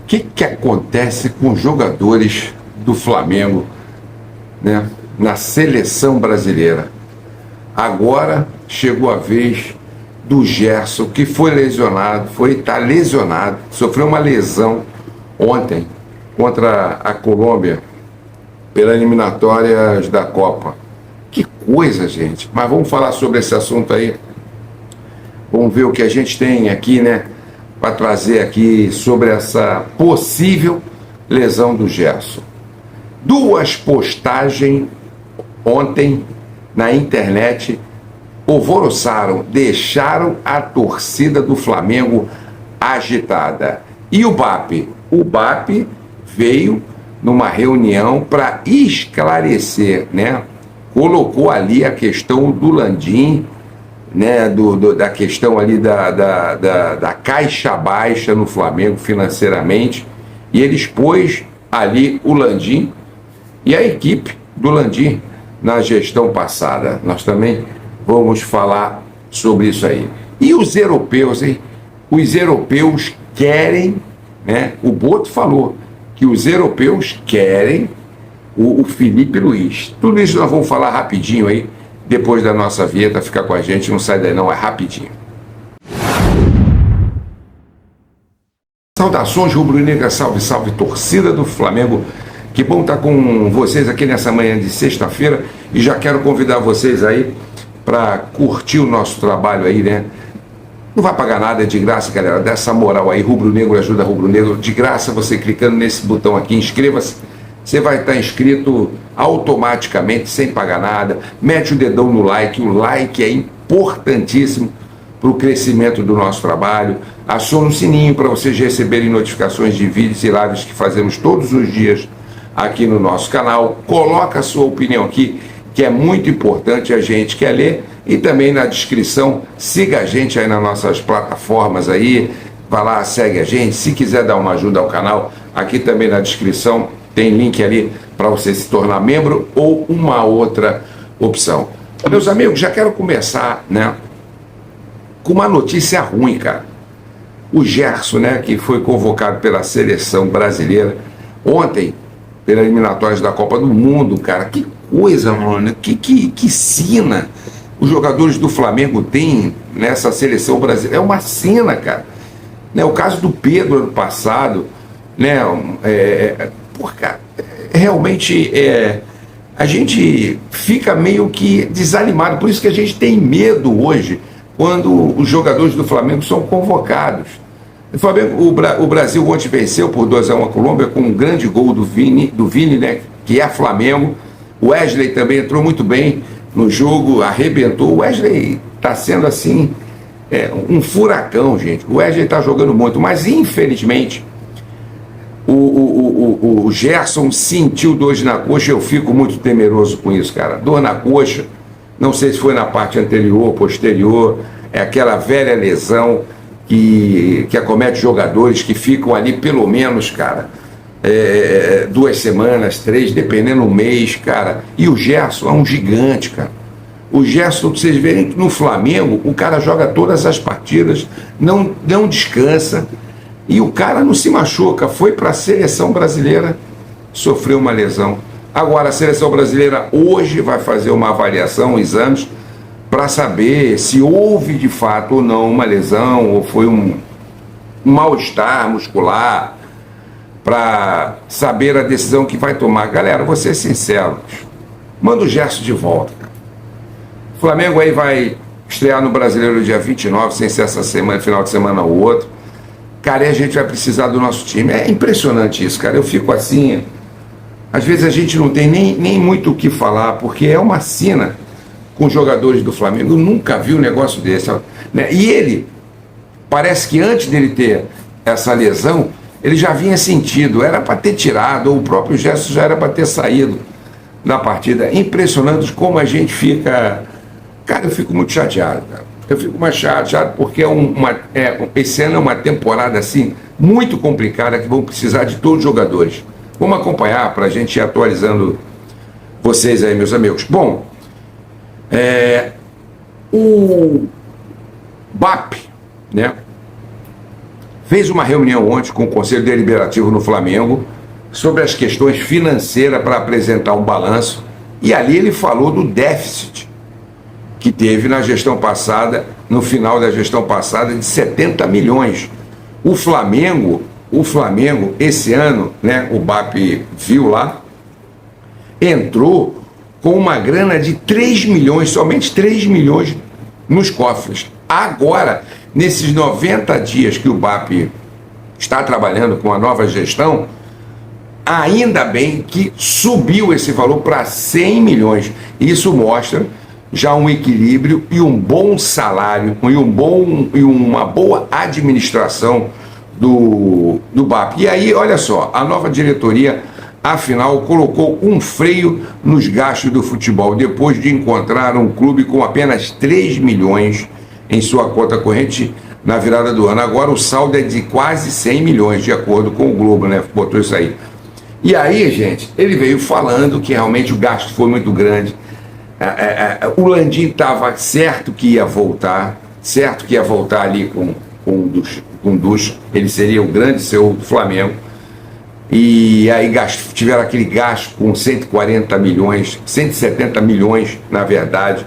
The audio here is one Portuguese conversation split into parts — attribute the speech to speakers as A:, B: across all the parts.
A: que acontece com os jogadores do Flamengo, né, na seleção brasileira? Agora chegou a vez do Gerson, que foi lesionado, está lesionado, sofreu uma lesão ontem contra a Colômbia pelas eliminatórias da Copa. Que coisa, gente. Mas vamos falar sobre esse assunto aí. Vamos ver o que a gente tem aqui, né, para trazer aqui sobre essa possível lesão do Gerson. Duas postagens ontem na internet alvoroçaram, deixaram a torcida do Flamengo agitada. E o BAP? O BAP veio numa reunião para esclarecer, né? Colocou ali a questão do Landim, né? Da questão ali da caixa baixa no Flamengo financeiramente, e ele expôs ali o Landim e a equipe do Landim na gestão passada. Nós também vamos falar sobre isso aí. E os europeus, hein? Os europeus querem, né? O Boto falou que os europeus querem o Felipe Luiz. Tudo isso nós vamos falar rapidinho aí, depois da nossa vinheta. Fica com a gente, não sai daí não, é rapidinho. Saudações rubro-negras, salve, salve, torcida do Flamengo. Que bom estar com vocês aqui nessa manhã de sexta-feira, e já quero convidar vocês aí para curtir o nosso trabalho aí, né? Não vai pagar nada, é de graça, galera. Dá essa moral aí, Rubro Negro ajuda Rubro Negro. De graça, você clicando nesse botão aqui, inscreva-se. Você vai estar inscrito automaticamente, sem pagar nada. Mete o dedão no like. O like é importantíssimo para o crescimento do nosso trabalho. Aciona o sininho para vocês receberem notificações de vídeos e lives que fazemos todos os dias aqui no nosso canal. Coloca a sua opinião aqui, que é muito importante, a gente quer ler. E também na descrição, siga a gente aí nas nossas plataformas aí, vai lá, segue a gente. Se quiser dar uma ajuda ao canal, aqui também na descrição tem link ali para você se tornar membro ou uma outra opção. Meus amigos, já quero começar, né, com uma notícia ruim, cara. O Gerson, né, que foi convocado pela seleção brasileira ontem, pelas eliminatórias da Copa do Mundo, cara. Que coisa, mano, que sina os jogadores do Flamengo têm nessa seleção brasileira. É uma cena, cara. Né, o caso do Pedro ano passado, né, cara, realmente a gente fica meio que desanimado. Por isso que a gente tem medo hoje quando os jogadores do Flamengo são convocados. O Flamengo, o Brasil ontem venceu por 2-1 a Colômbia com um grande gol do Vini, né, que é Flamengo. O Wesley também entrou muito bem no jogo, arrebentou. O Wesley está sendo assim um furacão, gente. O Wesley está jogando muito, mas infelizmente o Gerson sentiu dor na coxa. Eu fico muito temeroso com isso, cara. Dor na coxa, não sei se foi na parte anterior, posterior, é aquela velha lesão que acomete jogadores que ficam ali pelo menos, cara, 2 semanas, 3, dependendo do mês, cara. E o Gerson é um gigante, cara. O Gerson, vocês verem que no Flamengo o cara joga todas as partidas, não descansa, e o cara não se machuca. Foi para a seleção brasileira, sofreu uma lesão. Agora a seleção brasileira hoje vai fazer uma avaliação, exames, para saber se houve de fato ou não uma lesão, ou foi um mal-estar muscular, para saber a decisão que vai tomar. Galera, vou ser sincero, manda o Gerson de volta. O Flamengo aí vai estrear no Brasileiro dia 29, sem ser essa semana, final de semana ou outro. Cara, e a gente vai precisar do nosso time. É impressionante isso, cara. Eu fico assim, às vezes a gente não tem nem muito o que falar, porque é uma sina com os jogadores do Flamengo. Eu nunca vi um negócio desse, né? E ele, parece que antes dele ter essa lesão, ele já vinha sentido, era para ter tirado, ou o próprio Gerson já era para ter saído da partida. É impressionante como a gente fica. Cara, eu fico muito chateado, cara. Eu fico mais chateado porque esse ano é uma temporada assim muito complicada, que vão precisar de todos os jogadores. Vamos acompanhar para a gente ir atualizando vocês aí, meus amigos. Bom, o BAP, né, fez uma reunião ontem com o Conselho Deliberativo no Flamengo sobre as questões financeiras para apresentar um balanço, e ali ele falou do déficit que teve na gestão passada, no final da gestão passada, de 70 milhões. O Flamengo, esse ano, né, o BAP viu lá, entrou com uma grana de 3 milhões, somente 3 milhões nos cofres. Agora, nesses 90 dias que o BAP está trabalhando com a nova gestão, ainda bem que subiu esse valor para 100 milhões. Isso mostra já um equilíbrio e um bom salário e uma boa administração do BAP. E aí, olha só, a nova diretoria, afinal, colocou um freio nos gastos do futebol, depois de encontrar um clube com apenas 3 milhões em sua conta corrente na virada do ano. Agora o saldo é de quase 100 milhões, de acordo com o Globo, né? Botou isso aí. E aí, gente, ele veio falando que realmente o gasto foi muito grande. O Landim estava certo que ia voltar ali com o Ducha, ele seria o grande CEO do Flamengo. E aí tiveram aquele gasto com 140 milhões, 170 milhões, na verdade,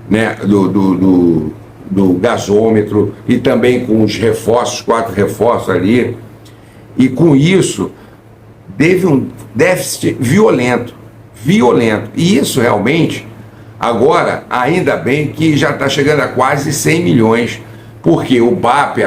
A: né, do gasômetro, e também com os reforços, 4 reforços ali. E com isso, teve um déficit violento. E isso realmente, agora, ainda bem que já está chegando a quase 100 milhões, porque o BAP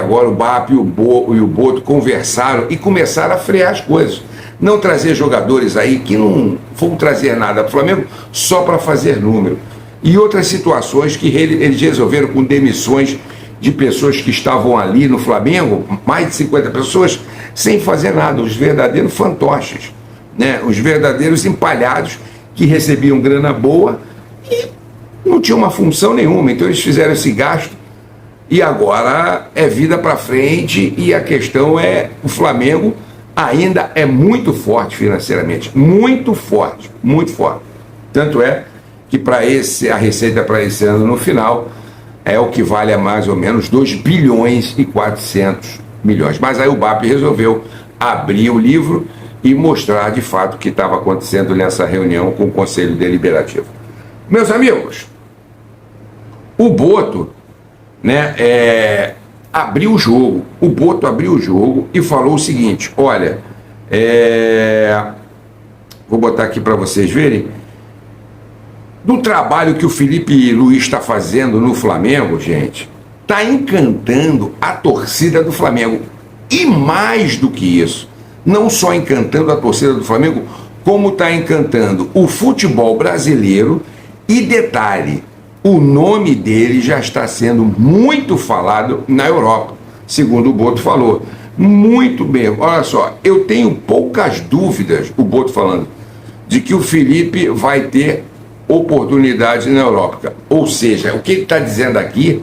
A: e o Boto conversaram e começaram a frear as coisas. Não trazer jogadores aí que não vão trazer nada para o Flamengo só para fazer número. E outras situações que eles resolveram com demissões de pessoas que estavam ali no Flamengo, mais de 50 pessoas, sem fazer nada, os verdadeiros fantoches, né? Os verdadeiros empalhados que recebiam grana boa e não tinham uma função nenhuma. Então eles fizeram esse gasto e agora é vida para frente, e a questão é, o Flamengo ainda é muito forte financeiramente, muito forte. Tanto é que a receita para esse ano no final é o que vale a mais ou menos 2 bilhões e 400 milhões. Mas aí o BAP resolveu abrir o livro e mostrar de fato o que estava acontecendo nessa reunião com o Conselho Deliberativo. Meus amigos, o Boto, né, abriu o jogo. O Boto abriu o jogo e falou o seguinte: olha, vou botar aqui para vocês verem, do trabalho que o Felipe Luiz está fazendo no Flamengo, gente, está encantando a torcida do Flamengo. E mais do que isso, não só encantando a torcida do Flamengo, como está encantando o futebol brasileiro. E detalhe, o nome dele já está sendo muito falado na Europa, segundo o Boto falou. Muito bem, olha só, eu tenho poucas dúvidas, o Boto falando, de que o Felipe vai ter oportunidade na Europa. Ou seja, o que ele está dizendo aqui,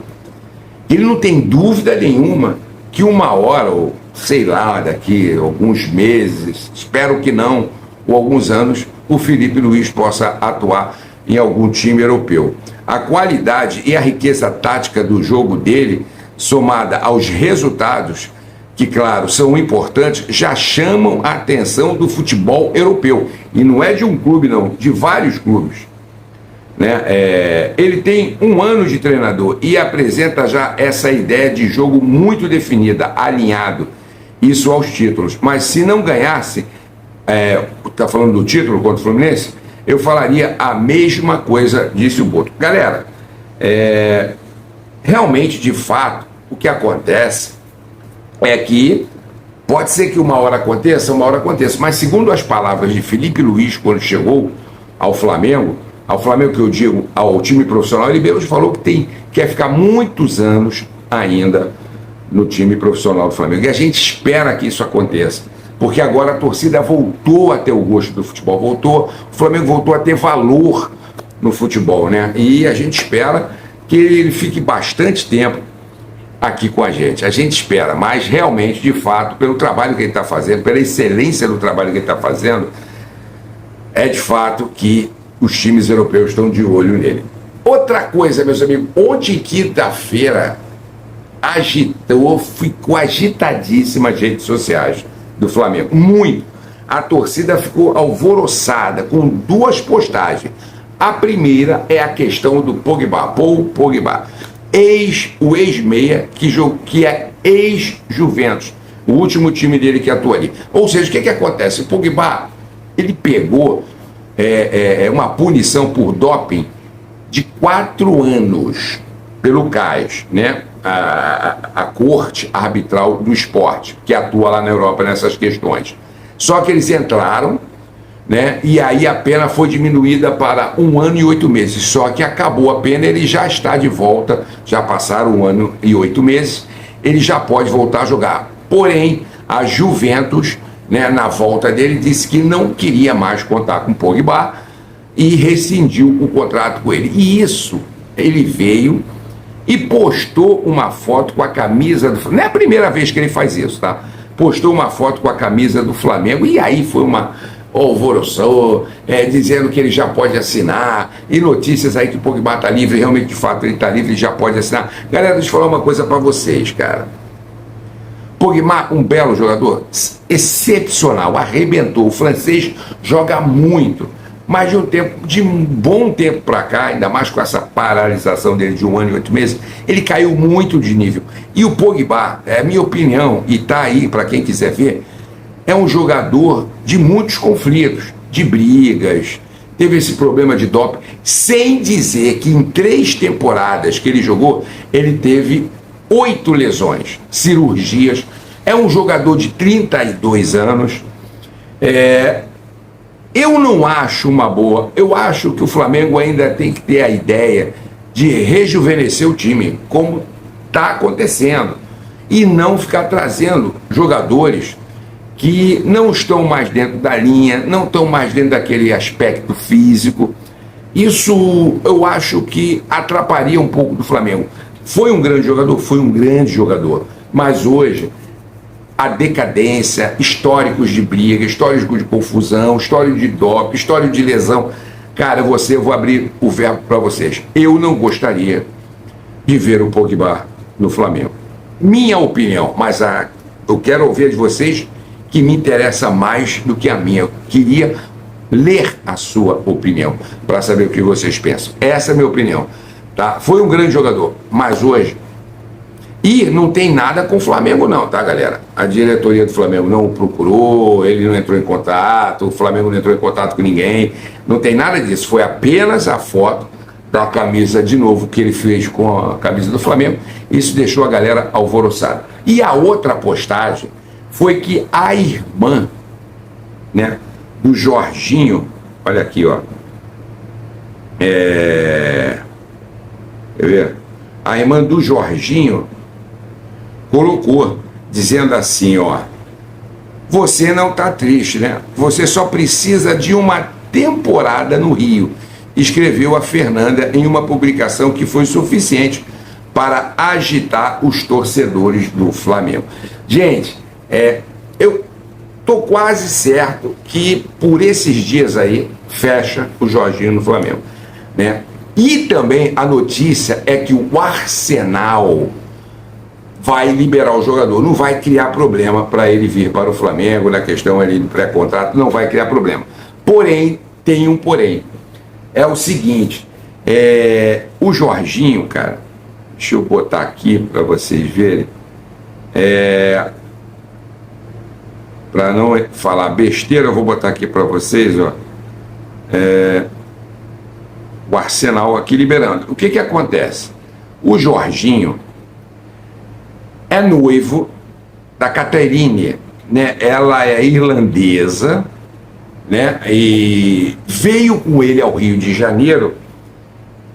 A: ele não tem dúvida nenhuma que uma hora, ou sei lá, daqui alguns meses, espero que não, ou alguns anos, o Felipe Luiz possa atuar em algum time europeu. A qualidade e a riqueza tática do jogo dele, somada aos resultados, que claro, são importantes, já chamam a atenção do futebol europeu. E não é de um clube não, de vários clubes. Né? Ele tem 1 ano de treinador e apresenta já essa ideia de jogo muito definida, alinhado, isso aos títulos. Mas se não ganhasse, está falando do título contra o Fluminense, eu falaria a mesma coisa, disse o Boto. Galera, realmente, de fato, o que acontece é que pode ser que uma hora aconteça, mas segundo as palavras de Felipe Luiz, quando chegou ao Flamengo que eu digo, ao time profissional, ele mesmo falou que quer ficar muitos anos ainda no time profissional do Flamengo. E a gente espera que isso aconteça, porque agora a torcida voltou a ter o gosto do futebol, o Flamengo voltou a ter valor no futebol, né? E a gente espera que ele fique bastante tempo aqui com a gente espera, mas realmente, de fato, pelo trabalho que ele está fazendo, pela excelência do trabalho que ele está fazendo, é de fato que os times europeus estão de olho nele. Outra coisa, meus amigos, ontem, quinta-feira, ficou agitadíssima as redes sociais do Flamengo, muito. A torcida ficou alvoroçada com duas postagens. A primeira é a questão do Pogba, Paul Pogba, o ex-meia, que é ex-Juventus, o último time dele que atua ali. Ou seja, o que acontece? O Pogba, ele pegou uma punição por doping de 4 anos pelo CAS, né? A corte arbitral do esporte, que atua lá na Europa nessas questões. Só que eles entraram, né? E aí a pena foi diminuída para 1 ano e 8 meses. Só que acabou a pena, ele já está de volta, já passaram 1 ano e 8 meses, ele já pode voltar a jogar. Porém, a Juventus, né, na volta dele, disse que não queria mais contar com o Pogba e rescindiu o contrato com ele. E isso, ele veio e postou uma foto com a camisa do Flamengo. Não é a primeira vez que ele faz isso, tá? Postou uma foto com a camisa do Flamengo e aí foi uma alvoroçou, dizendo que ele já pode assinar, e notícias aí que o Pogba está livre, realmente de fato ele está livre, ele já pode assinar. Galera, deixa eu falar uma coisa para vocês, cara. Pogba, um belo jogador, excepcional, arrebentou. O francês joga muito, mas de um bom tempo para cá, ainda mais com essa paralisação dele de 1 ano e 8 meses, ele caiu muito de nível. E o Pogba, é a minha opinião, e tá aí para quem quiser ver, é um jogador de muitos conflitos, de brigas, teve esse problema de doping, sem dizer que em 3 temporadas que ele jogou, ele teve 8 lesões, cirurgias. É um jogador de 32 anos. Eu não acho uma boa. Eu acho que o Flamengo ainda tem que ter a ideia de rejuvenescer o time, como está acontecendo, e não ficar trazendo jogadores que não estão mais dentro da linha, não estão mais dentro daquele aspecto físico. Isso eu acho que atrapalharia um pouco do Flamengo. Foi um grande jogador? Foi um grande jogador. Mas hoje, a decadência, históricos de briga, históricos de confusão, histórico de doping, histórico de lesão. Cara, eu vou abrir o verbo para vocês. Eu não gostaria de ver o Pogba no Flamengo. Minha opinião, mas eu quero ouvir de vocês, que me interessa mais do que a minha. Eu queria ler a sua opinião, para saber o que vocês pensam. Essa é a minha opinião. Tá? Foi um grande jogador, mas hoje... E não tem nada com o Flamengo não, tá, galera? A diretoria do Flamengo não o procurou, ele não entrou em contato, o Flamengo não entrou em contato com ninguém, não tem nada disso. Foi apenas a foto da camisa, de novo, que ele fez com a camisa do Flamengo. Isso deixou a galera alvoroçada. E a outra postagem foi que a irmã, né, do Jorginho, olha aqui, ó, quer ver? A irmã do Jorginho colocou, dizendo assim, ó: você não tá triste, né? Você só precisa de uma temporada no Rio, escreveu a Fernanda em uma publicação que foi suficiente para agitar os torcedores do Flamengo. Gente, eu tô quase certo que por esses dias aí fecha o Jorginho no Flamengo, né? E também a notícia é que o Arsenal vai liberar o jogador, não vai criar problema para ele vir para o Flamengo, na questão ali do pré-contrato, não vai criar problema. Porém, tem um porém. É o seguinte, o Jorginho, cara, deixa eu botar aqui para vocês verem, para não falar besteira, eu vou botar aqui para vocês, ó, o Arsenal aqui liberando. O que acontece? O Jorginho é noivo da Caterine, né? Ela é irlandesa, né? E veio com ele ao Rio de Janeiro.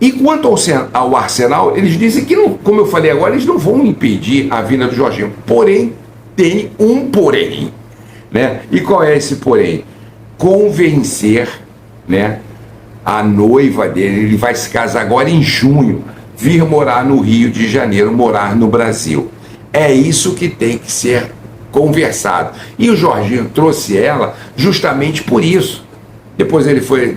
A: E quanto ao Arsenal, eles dizem que, não, como eu falei agora, eles não vão impedir a vinda do Jorginho. Porém, tem um porém, né? E qual é esse porém? Convencer, né, a noiva dele, ele vai se casar agora em junho, vir morar no Rio de Janeiro, morar no Brasil. É isso que tem que ser conversado. E o Jorginho trouxe ela justamente por isso, Depois ele foi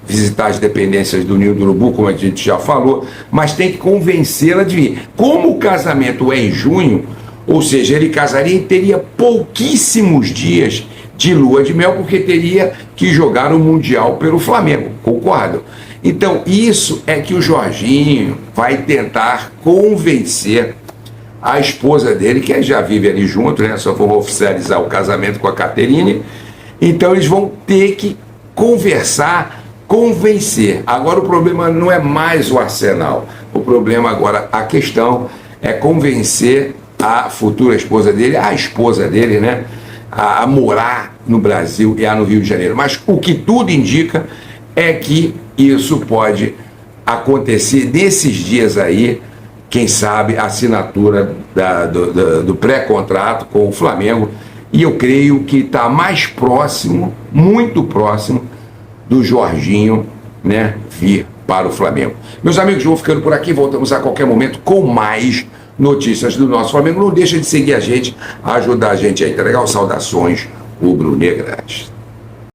A: visitar as dependências do Ninho do Urubu, como a gente já falou, mas tem que convencê-la de vir. Como o casamento é em junho, ou seja, ele casaria e teria pouquíssimos dias de lua de mel, porque teria que jogar o Mundial pelo Flamengo, concordam? Então, isso é que o Jorginho vai tentar convencer a esposa dele, que já vive ali junto, né? Só vão oficializar o casamento com a Caterine. Então, eles vão ter que conversar, convencer. Agora, o problema não é mais o Arsenal. O problema agora, a questão é convencer a futura esposa dele, a esposa dele, né? A morar no Brasil e no Rio de Janeiro. Mas o que tudo indica é que isso pode acontecer nesses dias aí, quem sabe, a assinatura do pré-contrato com o Flamengo, e eu creio que está mais próximo, muito próximo, do Jorginho, né, vir para o Flamengo. Meus amigos, vou ficando por aqui, voltamos a qualquer momento com mais notícias do nosso Flamengo. Não deixa de seguir a gente, ajudar a gente a entregar os saudações rubro-negras.